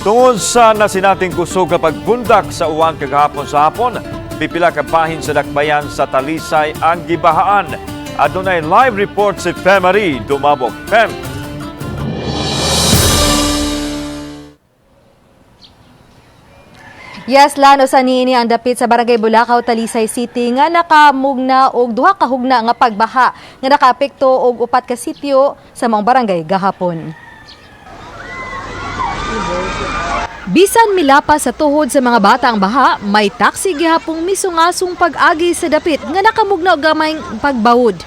Tungod sa nasinating kusog nga pagbundak sa uwan kagahapon sa hapon, pipila ka bahin sa dakbayan sa Talisay ang gibahaan. Adunay live report si Femari Dumabog. Fem. Yes, Lano, sa niini ang dapit sa Barangay Bulacau, Talisay City nga nakamugna og duha ka hugna nga pagbaha nga nakaapekto og upat ka sitio sa mga barangay gahapon. Bisan milapa sa tuhod sa mga bata ang baha, may taksi gihapong misungasong pag-agi sa dapit nga nakamugna og gamay pagbawod.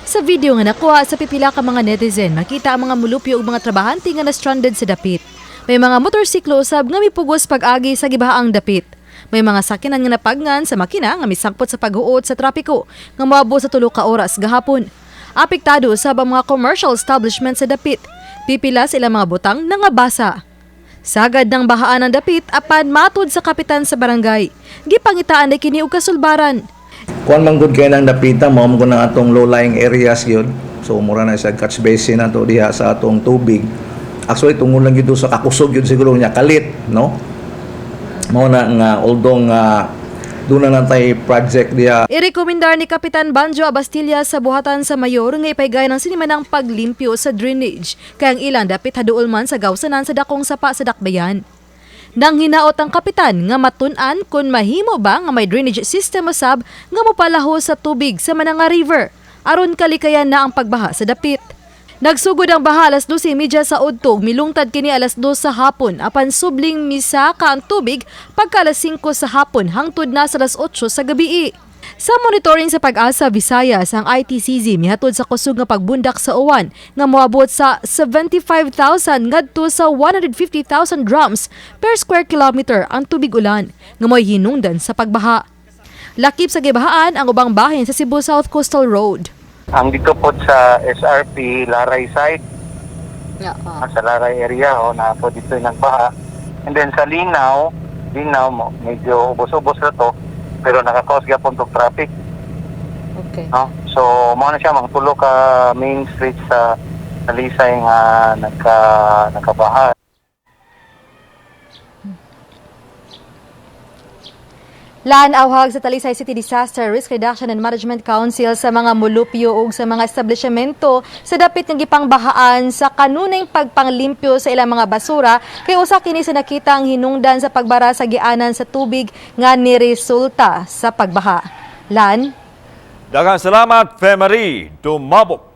Sa video nga nakuha sa pipila ka mga netizen, makita ang mga mulupyo ug mga trabahante nga na-stranded sa dapit. May mga motorsiklo usab nga mipugos pag-agi sa gibahaang dapit. May mga sakinan nga napagngan sa makina nga misangpot sa paghuot sa trapiko nga moabot sa 3 ka oras gahapon. Apektado usab ang mga commercial establishment sa dapit. Pipila sila mga butang nga basa. Sagad ng bahaan ang dapit apan matud sa kapitan sa barangay. Gipangitaan na kini og kasulbaran. Kuan man gud kay nang dapita mo mo na atong low-lying areas yun. So mura na sa catch basin nato diha sa atong tubig. Actually tungod lang gyud sa kakusog yun siguro niya kalit, no? Mao na nga although nga doon na natay project diha. Irekomendar ni Kapitan Banjo Abastilla sa buhatan sa mayor nga ipaygay ng sinimanang paglimpyo sa drainage kay ang ilang dapit haduol man sa gawsanan sa dakong sapa sa dakbayan. Nang hinaot ang kapitan nga matun-an kung mahimo ba nga may drainage system usab nga mopalaho sa tubig sa Mananga River aron kalikayan na ang pagbaha sa dapit. Nagsugod ang baha alas 12:30 sa udtog, milungtad kini alas 2 sa hapon apan subling misa ka ang tubig pagka alas 5 sa hapon hangtod na sa alas 8 sa gabi. Sa monitoring sa Pag-asa Visayas, ang ITCZ mihatod sa kusog nga pagbundak sa uwan nga moabot sa 75,000 ngadto sa 150,000 drums per square kilometer ang tubig ulan nga mo'y hinungdan sa pagbaha. Lakip sa gibahaan ang ubang bahin sa Cebu South Coastal Road. Ang dito po sa SRP Laray side, sa Laray area, na po dito yung nagbaha. And then sa Linaw medyo ubos-ubos na to, pero nakakause gapon tong traffic. Okay. No? So, mao na siya, mga tulo ka main street sa Talisay nga nagkabaha. Awhag sa Talisay City Disaster Risk Reduction and Management Council sa mga mulupyo ug sa mga establishmento sa dapit nga gipangbahaan sa kanunay pagpanglimpyo sa ilang mga basura kay usa kini sa nakitang hinungdan sa pagbara sa gianan sa tubig nga niresulta sa pagbaha. Daghang salamat, Femari Dumabog.